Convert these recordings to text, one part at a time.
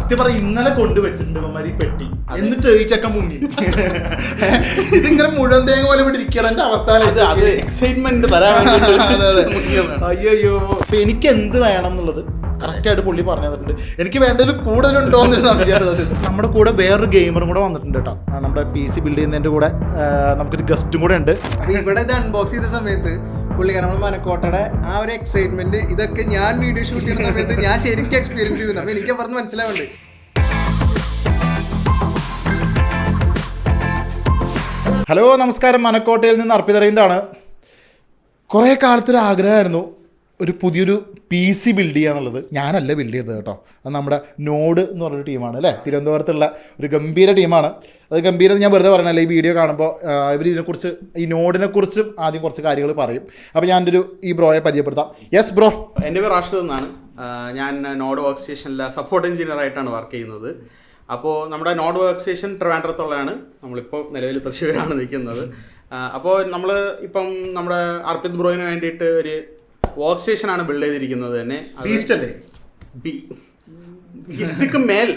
സത്യം പറ ഇന്നലെ കൊണ്ടുവച്ചിട്ടുണ്ട് ഇവന്മാര് ഈ പെട്ടി. എന്നിട്ട് ഈ ചക്ക മുങ്ങി. ഇതിങ്ങനെ മുഴുവൻ തേങ്ങ പോലെ ഇവിടെ ഇരിക്കണം. എന്റെ അവസ്ഥ എക്സൈറ്റ്മെന്റ് തരാൻ. അയ്യോ. അപ്പൊ എനിക്ക് എന്ത് വേണം എന്നുള്ളത് കറക്റ്റായിട്ട് പുള്ളി പറഞ്ഞു തന്നിട്ടുണ്ട്. എനിക്ക് വേണ്ടതിൽ കൂടുതലുണ്ടോ എന്നൊരു സംശയമാണ്. നമ്മുടെ കൂടെ വേറൊരു ഗെയിമറും കൂടെ വന്നിട്ടുണ്ട് കേട്ടോ. നമ്മുടെ PC ബിൽഡ് ചെയ്യുന്നതിന്റെ കൂടെ നമുക്കൊരു ഗസ്റ്റും കൂടെ ഉണ്ട്. ഇവിടെ ഇത് അൺബോക്സ് ചെയ്ത സമയത്ത് പുള്ളിക്കാരൻ മനക്കോട്ടയുടെ ആ ഒരു എക്സൈറ്റ്മെന്റ് ഇതൊക്കെ ഞാൻ വീഡിയോ ഷൂട്ട് ചെയ്യുന്ന സമയത്ത് ഞാൻ ശരിക്കും എക്സ്പീരിയൻസ് ചെയ്തിട്ടുണ്ട്. അപ്പൊ എനിക്ക് പറഞ്ഞ് മനസ്സിലാവുന്നുണ്ട്. ഹലോ നമസ്കാരം, മനക്കോട്ടയിൽ നിന്ന് അർപ്പിതറിയുന്നതാണ്. കുറേ കാലത്തൊരു ആഗ്രഹമായിരുന്നു ഒരു പുതിയൊരു PC ബിൽഡ് ചെയ്യുക എന്നുള്ളത്. ഞാനല്ല ബിൽഡ് ചെയ്തത് കേട്ടോ. അത് നമ്മുടെ നോഡ് എന്ന് പറഞ്ഞൊരു ടീമാണ് അല്ലേ, തിരുവനന്തപുരത്തുള്ള ഒരു ഗംഭീര ടീമാണ്. അത് ഗംഭീരം ഞാൻ വെറുതെ പറയണല്ലേ, ഈ വീഡിയോ കാണുമ്പോൾ ഇവർ ഇതിനെക്കുറിച്ച് ഈ നോഡിനെക്കുറിച്ചും ആദ്യം കുറച്ച് കാര്യങ്ങൾ പറയും. അപ്പോൾ ഞാനൊരു ഈ ബ്രോയെ പരിചയപ്പെടുത്താം. Yes bro. എൻ്റെ പേര് റാഷിദ് എന്നാണ്. ഞാൻ നോഡ് വർക്ക് സ്റ്റേഷനിലെ സപ്പോർട്ട് എഞ്ചിനീയർ ആയിട്ടാണ് വർക്ക് ചെയ്യുന്നത്. അപ്പോൾ നമ്മുടെ നോഡ് വർക്ക് സ്റ്റേഷൻ ട്രിവാൻഡ്രത്തുള്ളതാണ്. നമ്മളിപ്പോൾ നിലവിൽ തൃശ്ശൂരാണ് നിൽക്കുന്നത്. അപ്പോൾ നമ്മൾ ഇപ്പം നമ്മുടെ അർപ്പിത് ബ്രോയിന് വേണ്ടിയിട്ട് ഒരു വർക്ക് സ്റ്റേഷനാണ് ബിൽഡ് ചെയ്തിരിക്കുന്നത് തന്നെ. ബീസ്റ്റ് അല്ലേ? ബീസ്റ്റ്ക്ക് മേൽ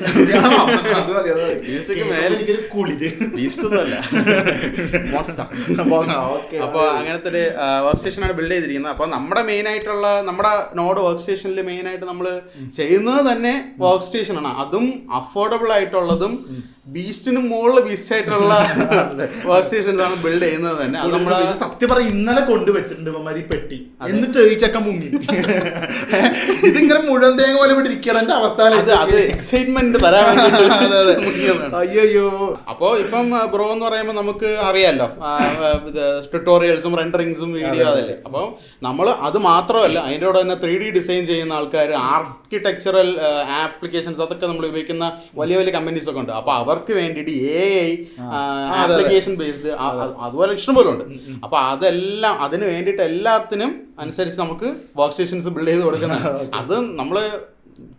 അപ്പോൾ അങ്ങനത്തെ ഒരു വർക്ക് സ്റ്റേഷനാണ് ബിൽഡ് ചെയ്തിരിക്കുന്നത്. അപ്പോൾ നമ്മുടെ മെയിൻ ആയിട്ടുള്ള നമ്മുടെ നോഡ് വർക്ക് സ്റ്റേഷനിൽ മെയിൻ ആയിട്ട് നമ്മൾ ചെയ്യുന്നത് തന്നെ വർക്ക് സ്റ്റേഷനാണ്. അതും അഫോർഡബിൾ ആയിട്ടുള്ളതും ബീസ്റ്റിനും മുകളിൽ ബീസ്റ്റ് ആയിട്ടുള്ള വർക്ക് സ്റ്റേഷൻസ് ആണ് ബിൽഡ് ചെയ്യുന്നത് തന്നെ. അത് നമ്മുടെ സത്യം പറ ഇന്നലെ കൊണ്ടുവച്ചിട്ടുണ്ട് ഇവന്മാര് ഈ പെട്ടി. എന്നിട്ട് ഈ ചക്ക മുങ്ങി. ഇതിങ്ങനെ മുഴുവൻ തേങ്ങ പോലെ ഇവിടെ ഇരിക്കണം. എന്റെ അവസ്ഥ എക്സൈറ്റ്മെന്റ് തരാൻ. അയ്യോ. അപ്പോ ഇപ്പം ബ്രോ എന്ന് പറയുമ്പോൾ നമുക്ക് അറിയാലോ, ട്യൂട്ടോറിയൽസും റെൻഡറിങ്സും വീഡിയോ അതല്ലേ. അപ്പോൾ നമ്മൾ അത് മാത്രമല്ല, അതിൻ്റെ കൂടെ തന്നെ 3D ഡിസൈൻ ചെയ്യുന്ന ആൾക്കാർ, ആർക്കിടെക്ചറൽ ആപ്ലിക്കേഷൻസ്, അതൊക്കെ നമ്മൾ ഉപയോഗിക്കുന്ന വലിയ വലിയ കമ്പനീസ് ഒക്കെ ഉണ്ട്. അപ്പോൾ അവർക്ക് വേണ്ടിയിട്ട് AI ആപ്ലിക്കേഷൻ ബേസ്ഡ് അതുപോലെ ഇഷ്ടംപോലെ ഉണ്ട്. അപ്പോൾ അതെല്ലാം അതിന് വേണ്ടിയിട്ട് എല്ലാത്തിനും അനുസരിച്ച് നമുക്ക് വർക്ക് സ്റ്റേഷൻസ് ബിൽഡ് ചെയ്ത് കൊടുക്കുന്നത്. അത് നമ്മൾ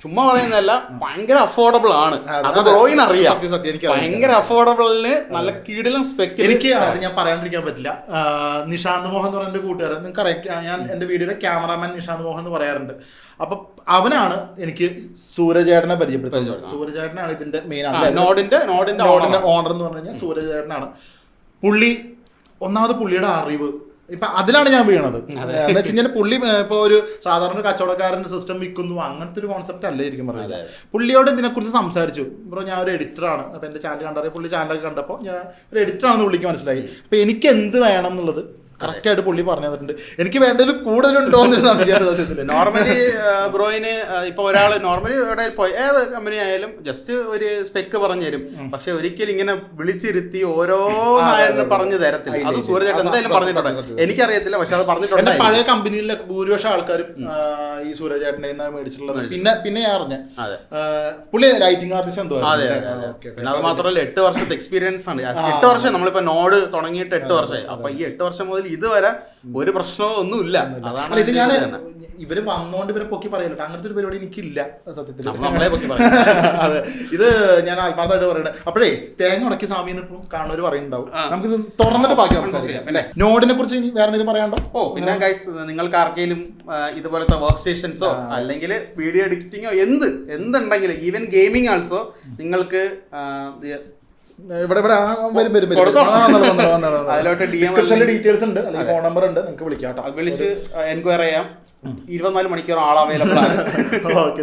ചുമ്മാ പറയുന്നതല്ല, ഭയങ്കര അഫോർഡബിൾ ആണ്. അത് ബ്രോയിന് അറിയാം. ഭയങ്കര അഫോർഡബിളിന് നല്ല കീഴിലും സ്പെക്ക്. എനിക്ക് അത് ഞാൻ പറയാണ്ടിരിക്കാൻ പറ്റില്ല. നിഷാന്ത് മോഹൻ എന്ന് പറഞ്ഞ കൂട്ടുകാരൻ, നിങ്ങൾക്ക് അറിയാം, ഞാൻ എൻ്റെ വീഡിയോയിലെ ക്യാമറാമാൻ നിഷാന്ത് മോഹൻ എന്ന് പറയാറുണ്ട്. അപ്പം അവനാണ് എനിക്ക് സൂരജേട്ടനെ പരിചയപ്പെടുത്തുന്നത്. സൂരജേട്ടനാണ് ഇതിന്റെ മെയിൻ നോഡിന്റെ ഓണർ എന്ന് പറഞ്ഞു കഴിഞ്ഞാൽ സൂരജേട്ടനാണ്. പുള്ളി ഒന്നാമത് പുള്ളിയുടെ അറിവ് ഇപ്പൊ അതിലാണ് ഞാൻ വീണത്. എന്ന് വെച്ച് കഴിഞ്ഞാൽ പുള്ളി ഇപ്പൊ ഒരു സാധാരണ കച്ചവടക്കാരൻ സിസ്റ്റം വിൽക്കുന്നു അങ്ങനത്തെ ഒരു കോൺസെപ്റ്റ് അല്ലായിരിക്കും പറയുന്നത്. പുള്ളിയോട് ഇതിനെക്കുറിച്ച് സംസാരിച്ചു. ബ്രോ ഞാൻ ഒരു എഡിറ്ററാണ്. അപ്പൊ എന്റെ ചാനൽ കണ്ടറിയ പുള്ളി ചാനലൊക്കെ കണ്ടപ്പോൾ ഞാൻ ഒരു എഡിറ്ററാണെന്ന് പുള്ളിക്ക് മനസ്സിലായി. അപ്പൊ എനിക്ക് എന്ത് വേണം എന്നുള്ളത് കറക്റ്റായിട്ട് പുള്ളി പറഞ്ഞു തന്നിട്ടുണ്ട്. എനിക്ക് വേണ്ടതിൽ കൂടുതലുണ്ടോ എന്നൊരു സംശയമാണ്. നോർമലി ബ്രോയിന് ഇപ്പൊ ഒരാൾ നോർമലി എവിടെ പോയി ഏത് കമ്പനി ആയാലും ജസ്റ്റ് ഒരു സ്പെക്ക് പറഞ്ഞു തരും. പക്ഷെ ഒരിക്കലും ഇങ്ങനെ വിളിച്ചിരുത്തി ഓരോ പറഞ്ഞു തരത്തില്ല. അത് സൂരജേട്ടൻ എന്തായാലും പറഞ്ഞിട്ടുണ്ട്. എനിക്കറിയത്തില്ല, പക്ഷെ അത് പറഞ്ഞിട്ടുണ്ട്. പഴയ കമ്പനിയിലെ ഭൂരിപക്ഷം ആൾക്കാരും ഈ സൂരജേട്ടനെ മേടിച്ചിട്ടുള്ളത്. പിന്നെ ഞാൻ അറിഞ്ഞ പുള്ളി ലൈറ്റിംഗ് ആർട്ടിസ്റ്റ് എന്തോ. പിന്നെ അത് മാത്രമല്ല 8 വർഷത്തെ എക്സ്പീരിയൻസ് ആണ്. 8 വർഷം നമ്മളിപ്പോ നോഡ് തുടങ്ങിയിട്ട് 8 വർഷമായി. അപ്പൊ ഈ 8 വർഷം മുതൽ ഇതുവരെ ഒരു പ്രശ്നവും ഒന്നുമില്ല. അതാണ് ഇത് ഞാൻ ഇവര് വന്നോണ്ട് ഇവരെ പൊക്കി പറയല്ലോ, അങ്ങനത്തെ ഒരു പരിപാടി എനിക്കില്ല സത്യത്തിൽ. നമ്മളെ പൊക്കി അതെ, ഇത് ഞാൻ ആത്മാർത്ഥമായിട്ട് പറയണേ. അപ്പോഴേ തേങ്ങ ഉടക്കി സ്വാമിന്ന് ഇപ്പം കാണുന്നവർ പറയുന്നുണ്ടാവും. നമുക്കിത് തുറന്നിട്ട് ബാക്കി സംസാരിക്കാം അല്ലേ. നോഡിനെ കുറിച്ച് ഇനി വേറെ എന്തെങ്കിലും പറയാണ്ടോ? പിന്നെ ഗൈസ്, നിങ്ങൾക്ക് ആർക്കെങ്കിലും ഇതുപോലത്തെ വർക്ക് സ്റ്റേഷൻസോ അല്ലെങ്കിൽ വീഡിയോ എഡിറ്റിങ്ങോ എന്തുണ്ടെങ്കിലും ഈവൻ ഗെയിമിംഗ് ആൾസോ നിങ്ങൾക്ക് ഡീറ്റെയിൽസ് ഉണ്ട്, അല്ലെങ്കിൽ ഫോൺ നമ്പർ ഉണ്ട്, നിങ്ങൾക്ക് വിളിക്കാം. അത് വിളിച്ച് എൻക്വയറി ചെയ്യാം. 24 മണിക്കൂർ ആൾ അവൈലബിൾ ആണ്. ഓക്കെ,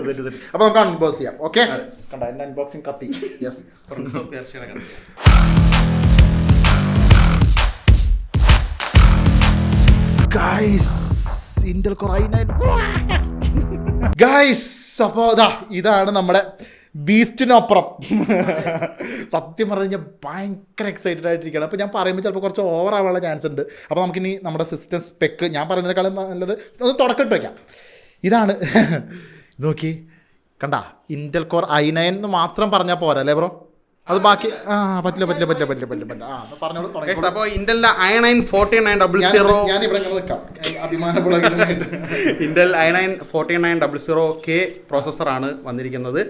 അപ്പൊ നമുക്ക് അൺബോക്സ് ചെയ്യാം. ഓക്കെ, കണ്ട എന്റെ അൺബോക്സിംഗ് കത്തി. Yes, guys, Intel core i9 guys. അപ്പോ ഇതാണ് നമ്മുടെ ബീസ്റ്റിനൊപ്പുറം. സത്യം പറഞ്ഞു കഴിഞ്ഞാൽ ഭയങ്കര എക്സൈറ്റഡ് ആയിട്ടിരിക്കുകയാണ്. അപ്പോൾ ഞാൻ പറയുമ്പോൾ ചിലപ്പോൾ കുറച്ച് ഓവർ ആവാനുള്ള ചാൻസ് ഉണ്ട്. അപ്പോൾ നമുക്കിനി നമ്മുടെ സിസ്റ്റം സ്പെക്ക് ഞാൻ പറയുന്നതിനേക്കാളും നല്ലത് ഒന്ന് തുടക്കമിട്ട് വയ്ക്കാം. ഇതാണ് നോക്കി കണ്ട, ഇന്റൽ കോർ i9 എന്ന് മാത്രം പറഞ്ഞാൽ പോരാ അല്ലേ ബ്രോ? അത് ബാക്കി പറ്റില്ല. പറഞ്ഞോളൂ. അപ്പോൾ ഇന്റലിന്റെ i9 4900 ഞാൻ ഇവിടെ നിൽക്കാം അഭിമാനപൂർവ്വമായിട്ട്. ഇന്റൽ i9 4900K പ്രോസസ്സറാണ് വന്നിരിക്കുന്നത്.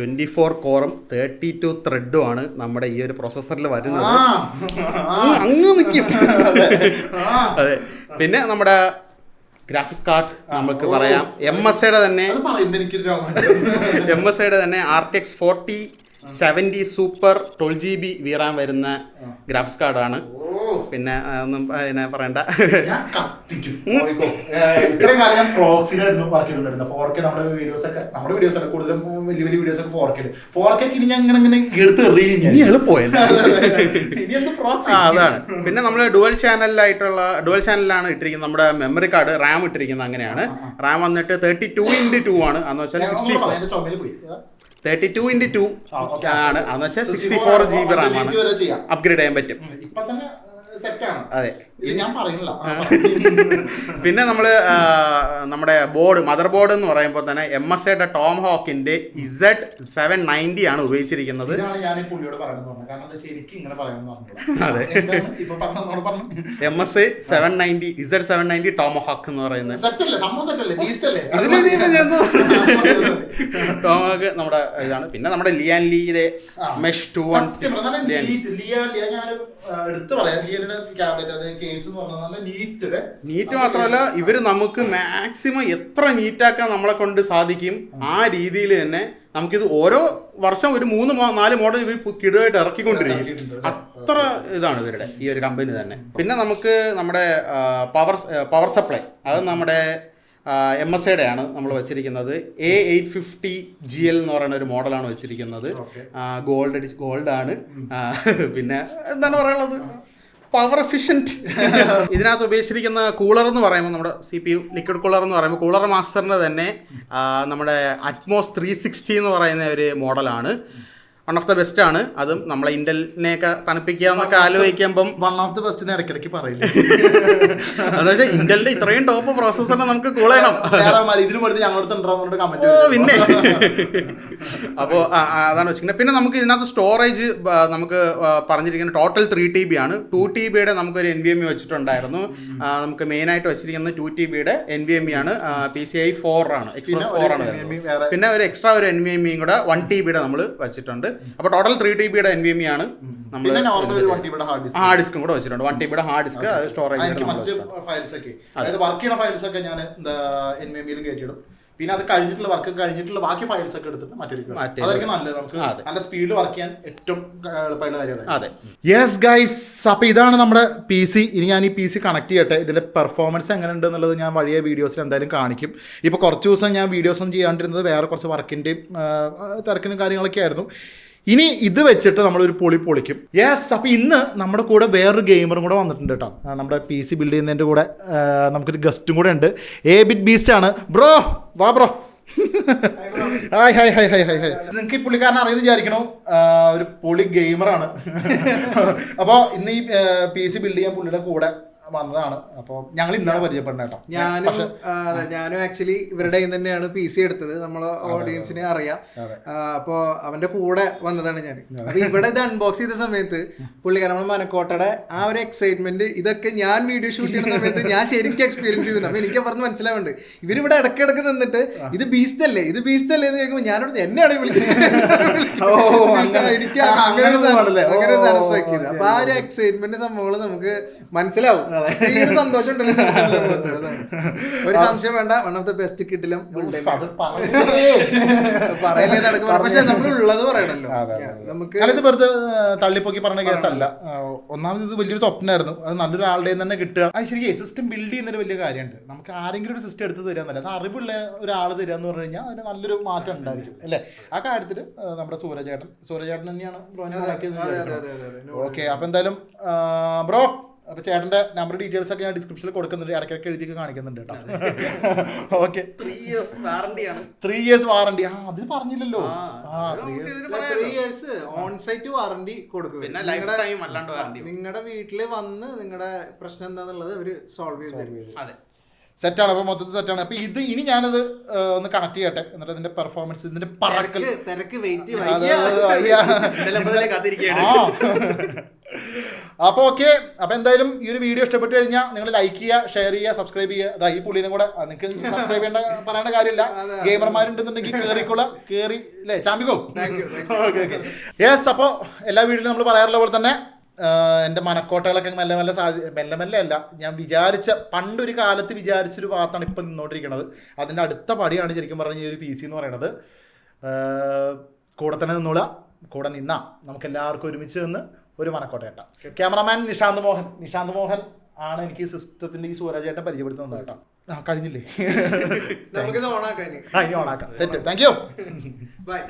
24 കോറും 32 ത്രെഡും ആണ് നമ്മുടെ ഈ ഒരു പ്രോസസ്സറിൽ വരുന്നത്. അങ്ങ് നിൽക്കും. അതെ, പിന്നെ നമ്മുടെ ഗ്രാഫിക്സ് കാർഡ് നമുക്ക് പറയാം MSIയുടെ തന്നെ അത് പറയുന്നത് എനിക്കൊരു രോമാഞ്ചം. MSIയുടെ തന്നെ RTX 4070 സൂപ്പർ 12GB VRAM വരുന്ന ഗ്രാഫിക്സ് കാർഡാണ്. പിന്നെ ഒന്നും അതിനെ പറയണ്ട. ഞാൻ കത്തിക്കും. ഇത്രയും കാലം ഞാൻ പ്രോക്സിലായിരുന്നു വർക്ക് ചെയ്തിട്ടുണ്ടായിരുന്നത്. 4K നമ്മുടെ വീഡിയോസ് ഒക്കെ കൂടുതലും വലിയ വലിയ വീഡിയോസ് ഒക്കെ 4K. 4K ഇനി ഞാൻ ഇങ്ങനെ എടുത്ത് എറിയും. ഇനി എളുപ്പമല്ല. ഇനി എന്ത് പ്രോക്സി? അതാണ്. പിന്നെ നമ്മൾ ഡുവൽ ചാനലിലാണ് ഇട്ടിരിക്കുന്നത് നമ്മുടെ മെമ്മറി കാർഡ്. റാം ഇട്ടിരിക്കുന്നത് അങ്ങനെയാണ്. റാം വന്നിട്ട് 32x2 ആണ്. അന്ന് വെച്ചാൽ 32x2 ആണ്. അന്ന് വെച്ചാൽ 64GB റാം ആണ്. അപ്ഗ്രേഡ് ചെയ്യാൻ പറ്റും. ഇപ്പൊ തന്നെ സെറ്റാണ്. അതെ. ഞാൻ പറയുന്നില്ല. പിന്നെ നമ്മള് നമ്മുടെ മദർ ബോർഡ് എന്ന് പറയുമ്പോൾ തന്നെ MSIയുടെ ടോം ഹോക്കിന്റെ Z790 ആണ് ഉപയോഗിച്ചിരിക്കുന്നത്. ഞാൻ പുള്ളിയോട് പറയുന്നത് കാരണം ശരിക്കും ഇങ്ങനെ പറയണമെന്ന് അതെ. MSI 790 Z790 ടോം ഹോക്ക് എന്ന് പറയുന്നത് ടോം ഹോക്ക് നമ്മുടെ ഇതാണ്. പിന്നെ നമ്മുടെ ലിയാൻ ലീയുടെ മെഷ് 216 നീറ്റ് മാത്രമല്ല ഇവര് നമുക്ക് മാക്സിമം എത്ര നീറ്റാക്കാൻ നമ്മളെ കൊണ്ട് സാധിക്കും ആ രീതിയിൽ തന്നെ നമുക്കിത് ഓരോ വർഷം ഒരു 3-4 മോഡൽ ഇവർ കിടുവായിട്ട് ഇറക്കിക്കൊണ്ടിരിക്കും. അത്ര ഇതാണ് ഇവരുടെ ഈ ഒരു കമ്പനി തന്നെ. പിന്നെ നമുക്ക് നമ്മുടെ പവർ സപ്ലൈ അത് നമ്മുടെ MSIയുടെ ആണ് നമ്മൾ വെച്ചിരിക്കുന്നത്. A850GL എന്ന് പറയുന്ന ഒരു മോഡലാണ് വെച്ചിരിക്കുന്നത്. ഗോൾഡാണ്. പിന്നെ എന്താണ് പറയുള്ളത്, പവർ എഫിഷ്യൻറ്റ്. ഇതിനകത്ത് ഉപയോഗിച്ചിരിക്കുന്ന കൂളർ എന്ന് പറയുമ്പോൾ നമ്മുടെ CPU ലിക്വിഡ് കൂളർ എന്ന് പറയുമ്പോൾ കൂളർ മാസ്റ്ററിൻ്റെ തന്നെ നമ്മുടെ അറ്റ്മോസ് 360 എന്ന് പറയുന്ന ഒരു മോഡലാണ്. വൺ ഓഫ് ദ ബെസ്റ്റ് ആണ്. അതും നമ്മളെ ഇന്റലിനെയൊക്കെ തണുപ്പിക്കുക എന്നൊക്കെ ആലോചിക്കുമ്പം വൺ ഓഫ് ദ ബെസ്റ്റ് ഇടയ്ക്കിടയ്ക്ക് പറയില്ല. എന്ന് വെച്ചാൽ ഇന്റലിന്റെ ഇത്രയും ടോപ്പ് പ്രോസസ്സറിനെ നമുക്ക് കൂൾ ചെയ്യണം. പിന്നെ അപ്പോൾ അതാണ് വെച്ചിരിക്കുന്നത്. പിന്നെ നമുക്ക് ഇതിനകത്ത് സ്റ്റോറേജ് നമുക്ക് പറഞ്ഞിരിക്കുന്നത് ടോട്ടൽ 3TB ആണ്. 2TBയുടെ നമുക്കൊരു NVMe വെച്ചിട്ടുണ്ടായിരുന്നു. നമുക്ക് മെയിനായിട്ട് വെച്ചിരിക്കുന്നത് 2TBയുടെ NVMe ആണ്. PCI 4 ആണ്, എക്സ്പ്രസ് 4 ആണ്. പിന്നെ ഒരു എക്സ്ട്രാ ഒരു NVMe കൂടെ 1TBയുടെ നമ്മൾ വെച്ചിട്ടുണ്ട്. അപ്പോൾ ടോട്ടൽ 3TBയുടെ NVMe ആണ്. നമ്മൾ ഹാർഡ് ഡിസ്കും കൂടെ വെച്ചിട്ടുണ്ട്. 1TBയുടെ ഹാർഡ് ഡിസ്ക് സ്റ്റോറേജ്. പിന്നെ അത് കഴിഞ്ഞിട്ടുള്ള ബാക്കി ഫയൽസ് ഒക്കെ എടുത്തിട്ട് അതായിരിക്കും നല്ലത്. നമുക്ക് നല്ല സ്പീഡിൽ വർക്ക് ചെയ്യാൻ ഏറ്റവും എളുപ്പമുള്ള കാര്യം. അതെ. യെസ് ഗൈസ്, അപ്പോൾ ഇതാണ് നമ്മുടെ PC. ഇനി ഞാൻ ഈ PC കണക്ട് ചെയ്യട്ടെ. ഇതിൻ്റെ പെർഫോമൻസ് എങ്ങനെ ഉണ്ട് എന്നുള്ളത് ഞാൻ വഴിയ വീഡിയോസിൽ എന്തായാലും കാണിക്കും. ഇപ്പോൾ കുറച്ച് ദിവസം ഞാൻ വീഡിയോസൊന്നും ചെയ്യാണ്ടിരുന്നത് വേറെ കുറച്ച് വർക്കിൻ്റെയും തിരക്കിനും കാര്യങ്ങളൊക്കെ ആയിരുന്നു. ഇനി ഇത് വെച്ചിട്ട് നമ്മളൊരു പൊളിക്കും. യെസ്, അപ്പോൾ ഇന്ന് നമ്മുടെ കൂടെ വേറൊരു ഗെയിമറും കൂടെ വന്നിട്ടുണ്ട് കേട്ടോ. നമ്മുടെ PC ബിൽഡ് ചെയ്യുന്നതിൻ്റെ കൂടെ നമുക്കൊരു ഗസ്റ്റും കൂടെ ഉണ്ട്. A-Bit Beast ആണ്. ബ്രോ വാ bro. Hi hi hi hi hi hi. നിങ്ങൾക്ക് ഈ പുള്ളിക്കാരനെ അറിയുന്ന വിചാരിക്കണോ, ഒരു പൊളി ഗെയിമറാണ്. അപ്പോൾ ഇന്ന് ഈ PC ബിൽഡ് ചെയ്യാൻ പുള്ളിയുടെ കൂടെ വന്നതാണ്. അപ്പോൾ ഞങ്ങൾ ഇന്നാണ് പരിചയപ്പെടുന്നത് കേട്ടോ. ഞാനും ആക്ച്വലി ഇവരുടെ തന്നെയാണ് PC എടുത്തത്. നമ്മളെ ഓഡിയൻസിനെ അറിയാം. അപ്പോൾ അവന്റെ കൂടെ വന്നതാണ് ഞാൻ. അപ്പൊ ഇവിടെ ഇത് അൺബോക്സ് ചെയ്ത സമയത്ത് പുള്ളിക്കാരൻ നമ്മുടെ മനക്കോട്ടയുടെ ആ ഒരു എക്സൈറ്റ്മെന്റ് ഇതൊക്കെ ഞാൻ വീഡിയോ ഷൂട്ട് ചെയ്യുന്ന സമയത്ത് ഞാൻ ശരിക്കും എക്സ്പീരിയൻസ് ചെയ്തിട്ടുണ്ട്. അപ്പൊ എനിക്ക് പറഞ്ഞ് മനസ്സിലാവുന്നുണ്ട് ഇവരിവിടെ ഇടയ്ക്കിടയ്ക്ക് നിന്നിട്ട് ഇത് ബീസ്റ്റ് അല്ലേ എന്ന് ചോദിക്കുമ്പോൾ ഞാനിവിടെ എന്നെയാണ് വിളിക്കുന്നത്. എനിക്ക് അങ്ങനെ ഒരു സാറ്റിസ്ഫാക്ട് ചെയ്തത്. അപ്പൊ ആ ഒരു എക്സൈറ്റ്മെന്റ് സംഭവങ്ങൾ നമുക്ക് മനസ്സിലാവും. സന്തോഷം ഉണ്ടല്ലോ. ഒരു സംശയം വേണ്ട, വൺ ഓഫ് ദ ബെസ്റ്റ് കിട്ടിലും പറയലേ നടക്കും. പക്ഷെ നമ്മളുള്ളത് പറയണല്ലോ. നമുക്ക് ഇത് വെറുതെ തള്ളിപ്പോക്കി പറഞ്ഞ കേസല്ല. ഒന്നാമത് ഇത് വലിയൊരു സ്വപ്നമായിരുന്നു. അത് നല്ലൊരു ആളുടെ തന്നെ കിട്ടുക. അത് ശരിക്കും സിസ്റ്റം ബിൽഡ് ചെയ്യുന്നൊരു വലിയ കാര്യമുണ്ട്. നമുക്ക് ആരെങ്കിലും ഒരു സിസ്റ്റം എടുത്ത് തരാന്നല്ല, അത് അറിവുള്ള ഒരാൾ തരിക എന്ന് പറഞ്ഞു കഴിഞ്ഞാൽ അതിന് നല്ലൊരു മാറ്റം ഉണ്ടായിരിക്കും അല്ലേ. ആ കാര്യത്തിൽ നമ്മുടെ സൂരജേട്ടൻ തന്നെയാണ് ബ്രോനെ. ഓക്കെ, അപ്പൊ എന്തായാലും ബ്രോ, അപ്പൊ ചേട്ടന്റെ നമ്പർ ഡീറ്റെയിൽസ് ഒക്കെ ഞാൻ ഡിസ്ക്രിപ്ഷനിൽ കൊടുക്കുന്നുണ്ട്. ഇടയ്ക്കൊക്കെ എഴുതി കാണിക്കുന്നുണ്ട് കേട്ടോ. Okay, 3 years warranty. അത് പറഞ്ഞില്ലല്ലോ. 3 years ഓൺ സൈറ്റ് വാറണ്ടി കൊടുക്കും. നിങ്ങളുടെ വീട്ടില് വന്ന് നിങ്ങളുടെ പ്രശ്നം എന്താന്നുള്ളത് അവര് സോൾവ് ചെയ്ത് തരും. അതെ, സെറ്റാണ്. അപ്പോൾ മൊത്തത്തിൽ സെറ്റാണ്. അപ്പോൾ ഇത് ഇനി ഞാനത് ഒന്ന് കണക്ട് ചെയ്യട്ടെ. എന്നിട്ട് ഇതിന്റെ പെർഫോമൻസ്, ഇതിന്റെ തിരക്ക് വെയിറ്റ്. അപ്പോൾ ഓക്കെ, അപ്പോൾ എന്തായാലും ഈ ഒരു വീഡിയോ ഇഷ്ടപ്പെട്ട് കഴിഞ്ഞാൽ നിങ്ങൾ ലൈക്ക് ചെയ്യുക, ഷെയർ ചെയ്യുക, സബ്സ്ക്രൈബ് ചെയ്യുക. അതാ ഈ പുള്ളിനെ കൂടെ നിങ്ങൾക്ക് സബ്സ്ക്രൈബ് ചെയ്യേണ്ട പറയേണ്ട കാര്യമില്ല. ഗെയിമർമാരുണ്ടെന്നുണ്ടെങ്കിൽ കയറി അല്ലേ ചാമ്പിക്കോ. ഓക്കെ. യെസ്, അപ്പോൾ എല്ലാ വീഡിയോയിലും നമ്മൾ പറയാറുള്ള പോലെ തന്നെ എൻ്റെ മനക്കോട്ടകളൊക്കെ മെല്ലെ മെല്ലെ അല്ല, ഞാൻ പണ്ടൊരു കാലത്ത് വിചാരിച്ചൊരു ഭാഗത്താണ് ഇപ്പം നിന്നോണ്ടിരിക്കുന്നത്. അതിൻ്റെ അടുത്ത പടിയാണ് ശരിക്കും പറഞ്ഞ ഈ ഒരു PC എന്ന് പറയുന്നത്. കൂടെ തന്നെ നിന്നോളാ, കൂടെ നിന്നാ നമുക്ക് എല്ലാവർക്കും ഒരുമിച്ച് നിന്ന് ഒരു മനക്കോട്ട കേട്ടാം. ക്യാമറാമാൻ നിഷാന്ത് മോഹൻ ആണ് എനിക്ക് ഈ സിസ്റ്റത്തിൻ്റെ ഈ സൂരജേട്ടൻ പരിചയപ്പെടുത്തുന്നത് കേട്ടോ. കഴിഞ്ഞില്ലേ? നമുക്കിത് ഓണാക്കാം. ഇനി ഓണാക്കാം. സെറ്റ്. Thank you. ബൈ.